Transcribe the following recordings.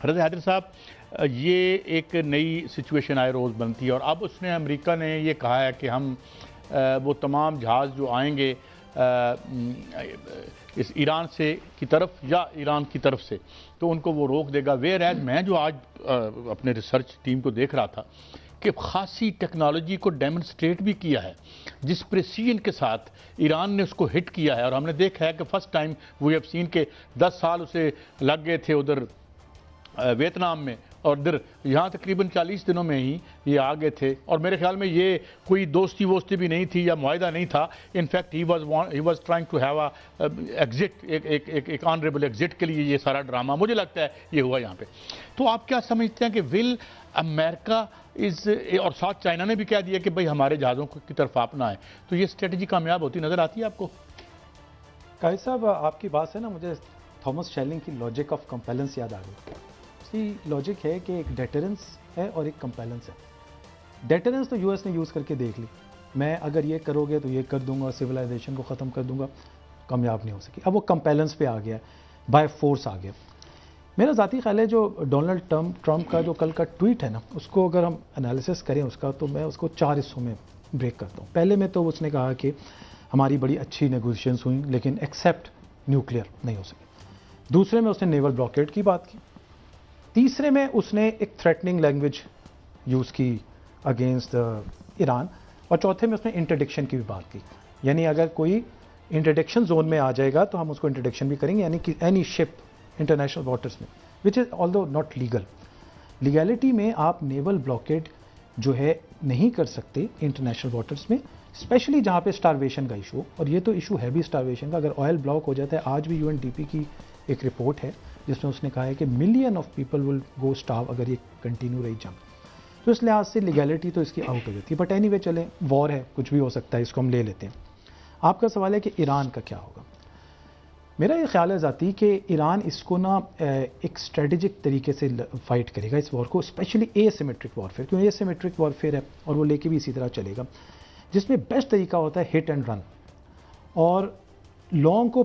रज़ा हैदर साहब, ये एक नई सिचुएशन आए रोज़ बनती है और अब उसने अमेरिका ने ये कहा है कि हम वो तमाम जहाज़ जो आएंगे इस ईरान से की तरफ या ईरान की तरफ से, तो उनको वो रोक देगा। वेयर एज मैं जो आज अपने रिसर्च टीम को देख रहा था कि खासी टेक्नोलॉजी को डेमोन्स्ट्रेट भी किया है, जिस प्रेसिजन के साथ ईरान ने उसको हिट किया है। और हमने देखा है कि first time we have seen के 10 साल उसे लग गए थे उधर वियतनाम में, और इधर यहाँ तकरीबन 40 दिनों में ही ये आ गए थे। और मेरे ख्याल में ये कोई दोस्ती वोस्ती भी नहीं थी या मुआहदा नहीं था। In fact he was trying to have exit, एक ऑनरेबल एग्जिट के लिए ये सारा ड्रामा मुझे लगता है ये हुआ यहाँ पे। तो आप क्या समझते हैं कि विल अमेरिका इस, और साथ चाइना ने भी कह दिया कि भाई हमारे जहाज़ों की तरफ आप ना आए, तो ये स्ट्रेटजी कामयाब होती नज़र आती है आपको? कायद साहब, आपकी बात से ना मुझे थॉमस शेलिंग की लॉजिक ऑफ कंपेलेंस याद आ गई। उसकी लॉजिक है कि एक डेटरेंस है और एक कंपेलेंस है। डेटरेंस तो यूएस ने यूज़ करके देख ली, मैं अगर ये करोगे तो ये कर दूंगा, सिविलाइजेशन को ख़त्म कर दूंगा, कामयाब नहीं हो सकी। अब वो कंपेलेंस पे आ गया, बाय फोर्स आ गया। मेरा ज़ाती ख्याल है जो डोनाल्ड ट्रंप का जो कल का ट्वीट है ना, उसको अगर हम एनालिसिस करें उसका, तो मैं उसको 4 हिस्सों में ब्रेक करता हूँ। पहले में तो उसने कहा कि हमारी बड़ी अच्छी नेगोशिएशंस हुई लेकिन एक्सेप्ट न्यूक्लियर नहीं हो सके। दूसरे में उसने नेवल ब्लॉकेड की बात की। तीसरे में उसने एक थ्रेटनिंग लैंग्वेज यूज़ की अगेंस्ट ईरान। और चौथे में उसने इंटरडिक्शन की भी बात की, यानी अगर कोई इंटरडिक्शन जोन में आ जाएगा तो हम उसको इंटरडिक्शन भी करेंगे, यानी कि एनी शिप इंटरनेशनल वाटर्स में, which is although not legal. Legality में आप नेवल ब्लॉकेड जो है नहीं कर सकते इंटरनेशनल वाटर्स में, स्पेशली जहाँ पे स्टारवेशन का इशू। और ये तो इशू है भी स्टारवेशन का। अगर ऑयल ब्लॉक हो जाता है, आज भी यूएनडीपी की एक रिपोर्ट है जिसमें उसने कहा है कि million of people will go starve अगर ये कंटिन्यू रही जंग। तो इस लिहाज से लीगैलिटी तो इसकी आउट हो जाती है। बट एनीवे चले, वॉर है, कुछ भी हो सकता है, इसको हम ले लेते हैं। आपका सवाल है कि ईरान का क्या होगा। मेरा ये ख्याल है ज़ाती कि ईरान इसको ना एक स्ट्रेटेजिक तरीके से फाइट करेगा इस वॉर को, स्पेशली एसिमेट्रिक वॉरफेयर, क्योंकि एसिमेट्रिक वॉरफेयर है और वो लेके भी इसी तरह चलेगा, जिसमें बेस्ट तरीका होता है हिट एंड रन और लॉन्ग को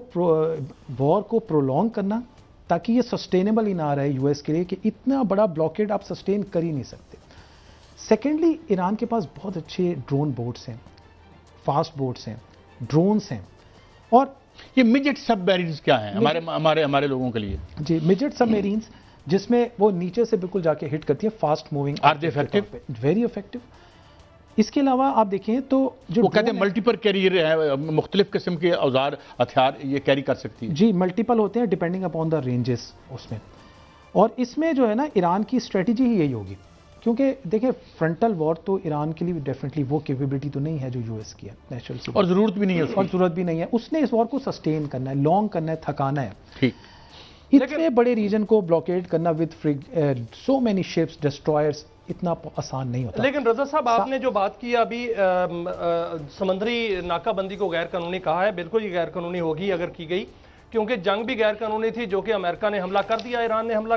वॉर को प्रोलॉन्ग करना, ताकि ये सस्टेनेबल ही ना रहे यूएस के लिए कि इतना बड़ा ब्लॉकेड आप सस्टेन कर ही नहीं सकते। सेकेंडली, ईरान के पास बहुत अच्छे ड्रोन बोट्स हैं, फास्ट बोट्स हैं, ड्रोन्स हैं। और ये मिजेट सबमरीन्स क्या हैं हमारे लोगों के लिए? जी, मिजेट सबमरीन्स, जिसमें वो नीचे से बिल्कुल जाके हिट करती है, fast moving. Are they effective? Very effective. इसके अलावा आप देखें तो जो वो कहते हैं मल्टीपल कैरियर है, मुख्तलिफ किस्म के औजार हथियार ये कैरी कर सकती है। जी, मल्टीपल होते हैं डिपेंडिंग अपॉन द रेंजेस उसमें। और इसमें जो है ना, ईरान की स्ट्रेटजी ही यही होगी, क्योंकि देखिए फ्रंटल वॉर तो ईरान के लिए डेफिनेटली वो कैपेबिलिटी तो नहीं है जो यूएस की है नेचुरल, और ज़रूरत भी नहीं है उसकी। और ज़रूरत भी नहीं है। उसने इस वॉर को सस्टेन करना है, लॉन्ग करना है, थकाना है। ठीक, इतने बड़े रीजन को ब्लॉकेड करना with so many ships, destroyers, इतना आसान नहीं होता। लेकिन रजा साहब, आपने जो बात की अभी समुद्री नाकाबंदी को गैर कानूनी कहा है, बिल्कुल ये गैर कानूनी होगी अगर की गई, क्योंकि जंग भी गैर कानूनी थी, जो कि अमेरिका ने हमला कर दिया, ईरान ने हमला,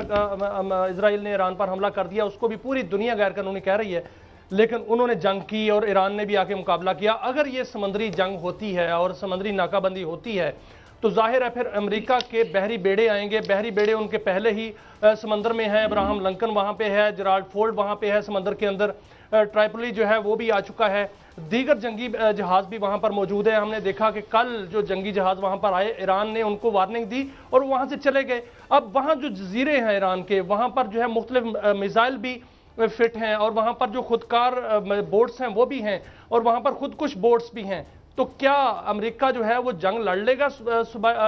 इजराइल ने ईरान पर हमला कर दिया, उसको भी पूरी दुनिया गैर कानूनी कह रही है। लेकिन उन्होंने जंग की और ईरान ने भी आके मुकाबला किया। अगर ये समुद्री जंग होती है और समुद्री नाकाबंदी होती है तो जाहिर है फिर अमेरिका के बहरी बेड़े आएंगे। बहरी बेड़े उनके पहले ही समंदर में है, अब्राहम लिंकन वहाँ पे है, जेराल्ड फोर्ड वहाँ पे है समंदर के अंदर, ट्राइपोली जो है वो भी आ चुका है, दीगर जंगी जहाज़ भी वहाँ पर मौजूद है। हमने देखा कि कल जो जंगी जहाज़ वहाँ पर आए, ईरान ने उनको वार्निंग दी और वहाँ से चले गए। अब वहाँ जो जजीरे हैं ईरान के, वहाँ पर जो है मुख्तलिफ मिसाइल भी फिट हैं और वहाँ पर जो खुदकार बोट्स हैं वो भी हैं और वहाँ पर खुदकुश बोट्स भी हैं। तो क्या अमेरिका जो है वो जंग लड़ लेगा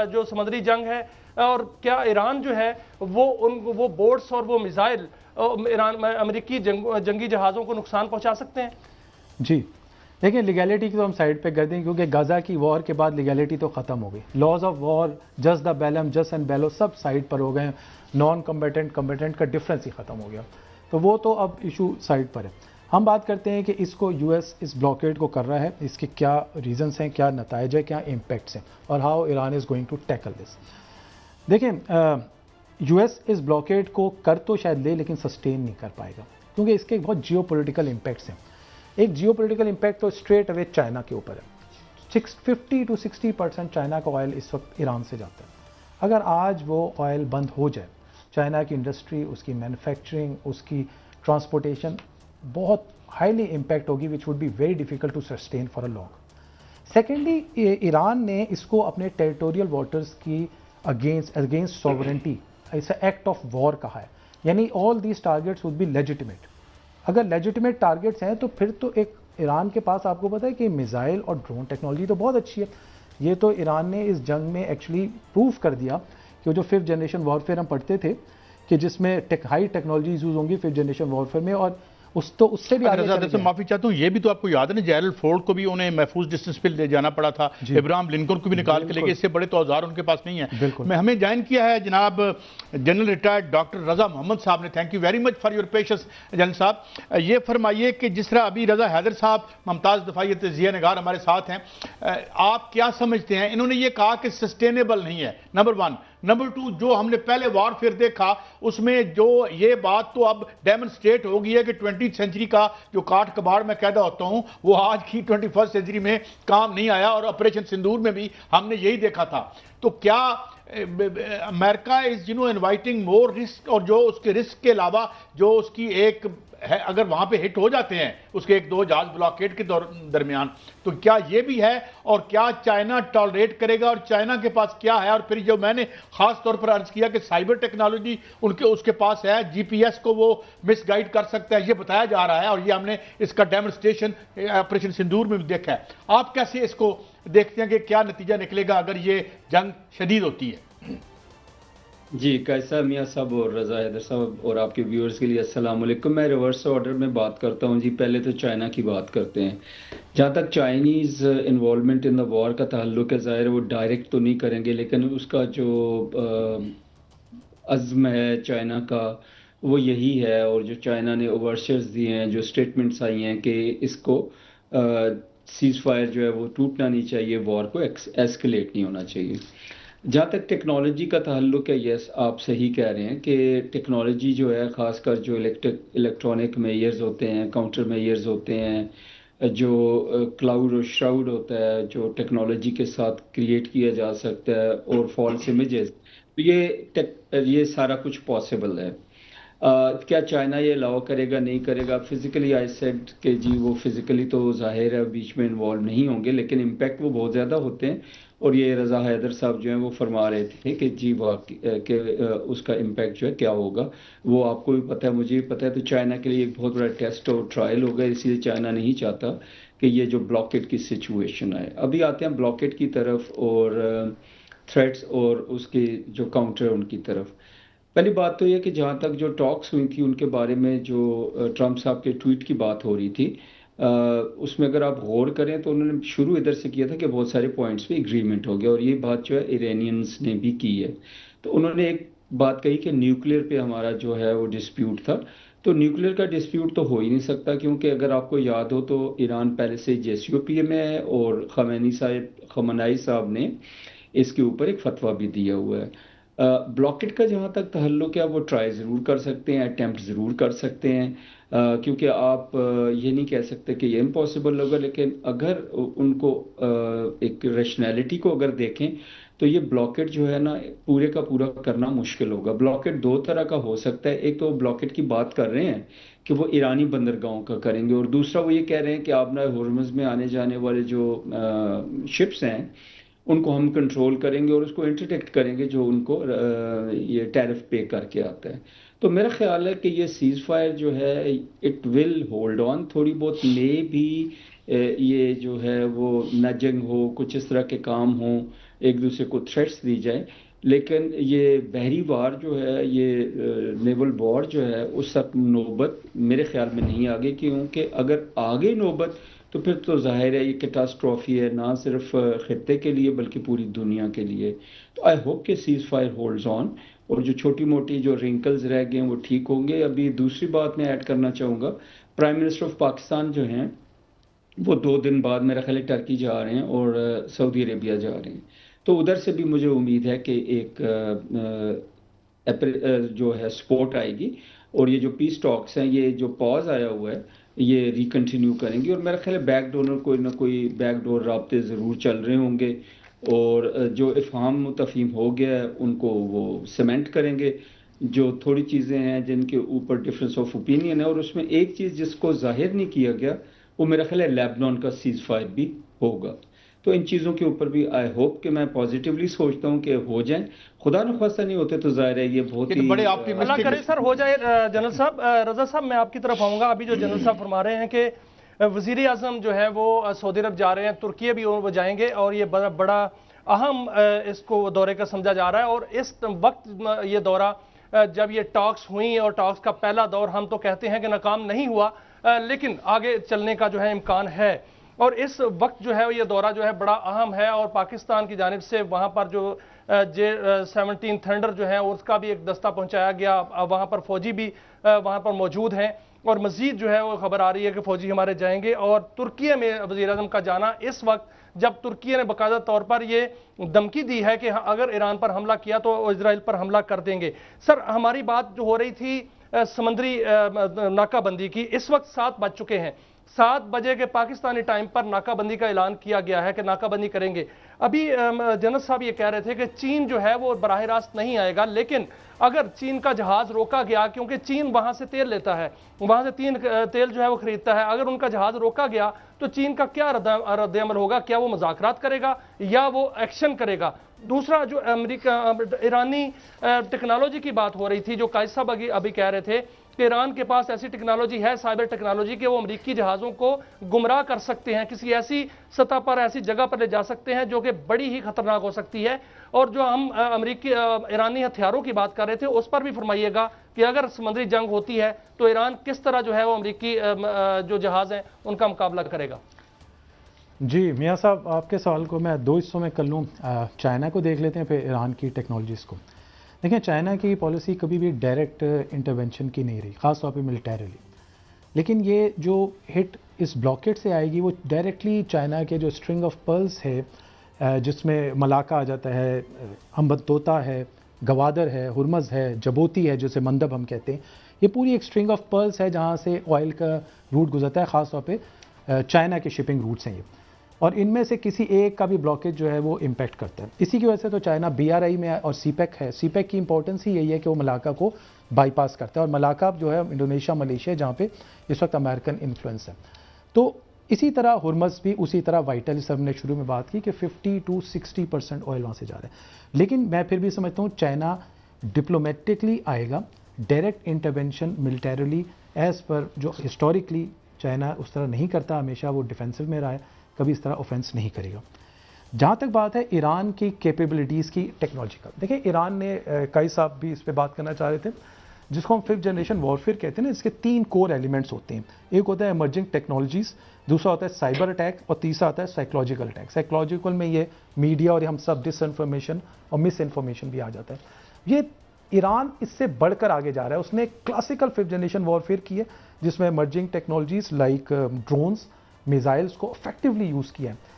जो समुद्री जंग है, और क्या ईरान जो है वो बोट्स और वो मिसाइल ईरान अमेरिकी जंगी जहाज़ों को नुकसान पहुंचा सकते हैं? जी देखिए, लीगैलिटी की तो हम साइड पे कर दें, क्योंकि गाजा की वॉर के बाद लीगैलिटी तो ख़त्म हो गई। लॉज ऑफ वॉर, जस्ट द बेलम, जस्ट एंड बेलो, सब साइड पर हो गए। नॉन कम्बेटेंट कम्बेटेंट का डिफरेंस ही ख़त्म हो गया, तो वो तो अब इशू साइड पर है। हम बात करते हैं कि इसको यूएस इस ब्लॉकेड को कर रहा है, इसके क्या रीजंस हैं, क्या नताइज है, क्या इम्पैक्ट्स हैं, और how Iran is going to tackle this. देखें, यूएस इस ब्लॉकेड को कर तो शायद ले, लेकिन सस्टेन नहीं कर पाएगा, क्योंकि इसके बहुत जियोपॉलिटिकल इम्पैक्ट्स हैं। एक जियोपॉलिटिकल इम्पैक्ट तो स्ट्रेट अवे चाइना के ऊपर है। 50 to 60% चाइना का ऑयल इस वक्त ईरान से जाता है। अगर आज वो ऑयल बंद हो जाए, चाइना की इंडस्ट्री, उसकी मैन्युफैक्चरिंग, उसकी ट्रांसपोर्टेशन बहुत हाईली इम्पैक्ट होगी, which would be very difficult to sustain for a long. Secondly, Iran ने इसको अपने टेरिटोरियल वाटर्स की against sovereignty, it's act of war कहा है, यानी all these targets would be legitimate. अगर लेजिटिमेट टारगेट्स हैं तो फिर तो एक ईरान के पास, आपको पता है कि मिसाइल और ड्रोन टेक्नोलॉजी तो बहुत अच्छी है। ये तो ईरान ने इस जंग में एक्चुअली प्रूव कर दिया कि वो जो 5th जनरेशन वॉरफेयर हम पढ़ते थे कि जिसमें हाई टेक्नोलॉजीज यूज होंगी 5th जनरेशन वॉरफेयर में, और उससे भी आगे से माफी चाहता हूँ, ये भी तो आपको याद है ना, जेरल फोर्ड को भी उन्हें महफूज डिस्टेंस पे ले जाना पड़ा था, इब्राहिम लिंकन को भी निकाल के लेके, इससे बड़े तो औजार उनके पास नहीं है। मैं हमें ज्वाइन किया है जनाब जनरल रिटायर्ड डॉक्टर रजा मोहम्मद साहब ने। Thank you very much for your patience general साहब। ये फरमाइए कि जिस तरह अभी रजा हैदर साहब मुमताज दफाई तजिया नगार हमारे साथ हैं, आप क्या समझते हैं? इन्होंने ये कहा कि सस्टेनेबल नहीं है, नंबर 1। नंबर 2, जो हमने पहले वॉरफेयर देखा उसमें जो ये बात तो अब डेमोन्स्ट्रेट हो गई है कि 20th सेंचुरी का जो काट कबाड़ में कैदा होता हूं वो आज की 21st सेंचुरी में काम नहीं आया, और ऑपरेशन सिंदूर में भी हमने यही देखा था। तो क्या America is inviting more risk, और जो उसके रिस्क के अलावा जो उसकी एक है, अगर वहां पे हिट हो जाते हैं उसके 1-2 जहाज ब्लॉकेड के दरमियान, तो क्या ये भी है? और क्या चाइना टॉलरेट करेगा, और चाइना के पास क्या है? और फिर जो मैंने खास तौर पर अर्ज किया कि साइबर टेक्नोलॉजी उसके पास है, जीपीएस को वो मिसगाइड कर सकता है, ये बताया जा रहा है, और ये हमने इसका डेमोन्स्ट्रेशन ऑपरेशन सिंदूर में भी देखा है। आप कैसे इसको देखते हैं कि क्या नतीजा निकलेगा अगर ये जंग शदीद होती है? जी, कैसा मियाँ साहब और रजा हैदर साहब और आपके व्यूअर्स के लिए अस्सलाम वालेकुम। मैं रिवर्स ऑर्डर में बात करता हूँ जी। पहले तो चाइना की बात करते हैं। जहाँ तक Chinese involvement in the war का ताल्लुक है, ज़ाहिर है वो डायरेक्ट तो नहीं करेंगे, लेकिन उसका जो अज़्म है चाइना का वो यही है, और जो चाइना ने ओवरशर्स दिए हैं, जो स्टेटमेंट्स आई हैं कि इसको सीज़ फायर जो है वो टूटना नहीं चाहिए, वॉर को एस्केलेट नहीं होना चाहिए। जहाँ तक टेक्नोलॉजी का ताल्लुक है, यस आप सही कह रहे हैं कि टेक्नोलॉजी जो है, ख़ासकर जो इलेक्ट्रॉनिक मेजर्स होते हैं, काउंटर मेजर्स होते हैं, जो क्लाउड और श्राउड होता है जो टेक्नोलॉजी के साथ क्रिएट किया जा सकता है, और फॉल्स इमेजेस, तो ये सारा कुछ पॉसिबल है। क्या चाइना ये अलाउ करेगा नहीं करेगा? फिज़िकली आई सेड कि जी वो फिज़िकली तो ज़ाहिर है बीच में इन्वॉल्व नहीं होंगे, लेकिन इम्पैक्ट वो बहुत ज़्यादा होते हैं। और ये रज़ा हैदर साहब जो हैं वो फरमा रहे थे कि जी के उसका इम्पैक्ट जो है क्या होगा, वो आपको भी पता है, मुझे भी पता है। तो चाइना के लिए एक बहुत बड़ा टेस्ट और ट्रायल होगा, इसलिए चाइना नहीं चाहता कि ये जो ब्लॉकेट की सिचुएशन आए। अभी आते हैं ब्लॉकेट की तरफ और थ्रेट्स और उसके जो काउंटर उनकी तरफ। पहली बात तो ये कि जहाँ तक जो टॉक्स हुई थी उनके बारे में, जो ट्रंप साहब के ट्वीट की बात हो रही थी, उसमें अगर आप गौर करें तो उन्होंने शुरू इधर से किया था कि बहुत सारे पॉइंट्स पे एग्रीमेंट हो गया, और ये बात जो है इरानियंस ने भी की है। तो उन्होंने एक बात कही कि न्यूक्लियर पे हमारा जो है वो डिस्प्यूट था। तो न्यूक्लियर का डिस्प्यूट तो हो ही नहीं सकता, क्योंकि अगर आपको याद हो तो ईरान पहले से JCPOA में है, और खमनाई साहब ने इसके ऊपर एक फतवा भी दिया हुआ है। ब्लॉकेट का जहाँ तक ताल्लुक है, वो ट्राई ज़रूर कर सकते हैं, अटैम्प्ट ज़रूर कर सकते हैं, क्योंकि आप ये नहीं कह सकते कि ये इम्पॉसिबल होगा। लेकिन अगर उनको एक रैशनैलिटी को अगर देखें तो ये ब्लॉकेट जो है ना पूरे का पूरा करना मुश्किल होगा। ब्लॉकेट 2 तरह का हो सकता है। एक तो ब्लॉकेट की बात कर रहे हैं कि वो ईरानी बंदरगाहों का करेंगे, और दूसरा वो ये कह रहे हैं कि आप ना हॉर्मुज़ में आने जाने वाले जो शिप्स हैं उनको हम कंट्रोल करेंगे और उसको इंटरडिक्ट करेंगे जो उनको ये टैरिफ पे करके आता है। तो मेरा ख्याल है कि ये सीज़ फायर जो है इट विल होल्ड ऑन, थोड़ी बहुत मे भी ये जो है वो नजंग हो, कुछ इस तरह के काम हो, एक दूसरे को थ्रेट्स दी जाए, लेकिन ये बहरी वार जो है, ये नेवल वॉर जो है, उस तक नौबत मेरे ख्याल में नहीं आगे, क्योंकि अगर आगे नौबत तो फिर तो जाहिर है ये कैटास्ट्रॉफी है, ना सिर्फ खित्ते के लिए बल्कि पूरी दुनिया के लिए। तो आई होप कि सीज़ फायर होल्ड्स ऑन, और जो छोटी मोटी जो रिंकल्स रह गए हैं वो ठीक होंगे। अभी दूसरी बात मैं ऐड करना चाहूँगा, प्राइम मिनिस्टर ऑफ पाकिस्तान जो हैं वो 2 दिन बाद मेरा ख्याल है टर्की जा रहे हैं और सऊदी अरेबिया जा रहे हैं। तो उधर से भी मुझे उम्मीद है कि एक जो है सपोर्ट आएगी, और ये जो पीस टॉक्स हैं, ये जो पॉज आया हुआ है, ये रिकंटिन्यू करेंगे। और मेरा ख्याल है बैकडोर कोई ना कोई बैकडोर राब्ते ज़रूर चल रहे होंगे, और जो इफ़हाम तफ़हीम हो गया है उनको वो सीमेंट करेंगे। जो थोड़ी चीज़ें हैं जिनके ऊपर डिफरेंस ऑफ ओपिनियन है, और उसमें एक चीज़ जिसको जाहिर नहीं किया गया वो मेरा ख्याल है लेबनान का सीज फायर भी होगा। तो इन चीज़ों के ऊपर भी आई होप कि मैं पॉजिटिवली सोचता हूँ कि हो जाएं। खुदा न खास्ता नहीं होते तो जाहिर है ये बहुत ये तो ही बड़े अल्लाह ऑप्टिमिस्टिक करे सर हो जाए। जनरल साहब, रजा साहब मैं आपकी तरफ आऊंगा। अभी जो जनरल साहब फरमा रहे हैं कि वजीर आजम जो है वो सऊदी अरब जा रहे हैं, तुर्की भी वो जाएंगे और ये बड़ा अहम इसको दौरे का समझा जा रहा है। और इस वक्त ये दौरा जब ये टॉक्स हुई और टॉक्स का पहला दौर हम तो कहते हैं कि नाकाम नहीं हुआ, लेकिन आगे चलने का जो है इम्कान है। और इस वक्त जो है ये दौरा जो है बड़ा अहम है और पाकिस्तान की जानिब से वहाँ पर जो J-17 थंडर जो है उसका भी एक दस्ता पहुँचाया गया। वहाँ पर फौजी भी वहाँ पर मौजूद हैं और मजीद जो है वो खबर आ रही है कि फौजी हमारे जाएंगे। और तुर्की में वज़ीर आज़म का जाना इस वक्त जब तुर्की ने बाकायदा तौर पर ये धमकी दी है कि अगर ईरान पर हमला किया तो इजराइल पर हमला कर देंगे। सर हमारी बात जो हो रही थी समुद्री नाकाबंदी की, इस वक्त 7 बज चुके हैं। 7 बजे के पाकिस्तानी टाइम पर नाकाबंदी का ऐलान किया गया है कि नाकाबंदी करेंगे। अभी जनरल साहब ये कह रहे थे कि चीन जो है वो बराह रास्त नहीं आएगा, लेकिन अगर चीन का जहाज रोका गया, क्योंकि चीन वहां से तेल लेता है, वहां से तेल जो है वो खरीदता है, अगर उनका जहाज रोका गया तो चीन का क्या रद्द-ए-अमल होगा? क्या वो मज़ाकरात करेगा या वो एक्शन करेगा? दूसरा जो ईरानी टेक्नोलॉजी की बात हो रही थी, जो कायद साहब अभी कह रहे थे कि ईरान के पास ऐसी टेक्नोलॉजी है, साइबर टेक्नोलॉजी, कि वो अमरीकी जहाज़ों को गुमराह कर सकते हैं, किसी ऐसी सतह पर, ऐसी जगह पर ले जा सकते हैं जो कि बड़ी ही खतरनाक हो सकती है। और जो हम अमरीकी ईरानी हथियारों की बात कर रहे थे उस पर भी फरमाइएगा कि अगर समुद्री जंग होती है तो ईरान किस तरह जो है वो अमरीकी जो जहाज़ हैं उनका मुकाबला करेगा। जी मियाँ साहब, आपके सवाल को मैं 2 हिस्सों में कर लूँ। चाइना को देख लेते हैं, फिर ईरान की टेक्नोलॉजीज़ को। देखिए, चाइना की पॉलिसी कभी भी डायरेक्ट इंटरवेंशन की नहीं रही, ख़ास तौर पे मिलिटरीली। लेकिन ये जो हिट इस ब्लॉकेट से आएगी वो डायरेक्टली चाइना के जो स्ट्रिंग ऑफ पर्ल्स है, जिसमें मलाका आ जाता है, अम्बतोता है, गवादर है, हुरमज़ है, जबोती है, जिसे मंदब हम कहते हैं, ये पूरी एक स्ट्रिंग ऑफ पर्ल्स है जहाँ से ऑयल का रूट गुजरता है। ख़ास तौर पे चाइना के शिपिंग रूट्स हैं ये, और इनमें से किसी एक का भी ब्लॉकेज जो है वो इम्पैक्ट करता है। इसी की वजह से तो चाइना BRI में और सीपेक है। सीपेक की इंपॉर्टेंस ही यही है कि वो मलाका को बाईपास करता है, और मलाका जो है इंडोनेशिया, मलेशिया, जहाँ पे इस वक्त अमेरिकन इन्फ्लुएंस है। तो इसी तरह हुरमज़ भी उसी तरह वाइटल, सब ने शुरू में बात की कि 50 to 60% ऑयल वहाँ से जा रहा है। लेकिन मैं फिर भी समझता हूँ चाइना डिप्लोमेटिकली आएगा, direct intervention militarily as per जो हिस्टोरिकली चाइना उस तरह नहीं करता, हमेशा वो डिफेंसिव में रहा है, कभी इस तरह ऑफेंस नहीं करेगा। जहाँ तक बात है ईरान की कैपेबिलिटीज़ की, टेक्नोलॉजी का, देखिए ईरान ने कई साहब भी इस पे बात करना चाह रहे थे, जिसको हम 5th जनरेशन वॉरफेयर कहते हैं ना, इसके 3 कोर एलिमेंट्स होते हैं। एक होता है इमर्जिंग टेक्नोलॉजीज़, दूसरा होता है साइबर अटैक, और तीसरा आता है साइकोलॉजिकल अटैक। साइकोलॉजिकल में ये मीडिया और हम सब डिसइंफॉर्मेशन और मिस इन्फॉर्मेशन भी आ जाता है। ये ईरान इससे बढ़कर आगे जा रहा है। उसने क्लासिकल 5th जनरेशन वॉरफेयर की है, जिसमें emerging technologies like drones, missiles को इफेक्टिवली यूज़ किया है।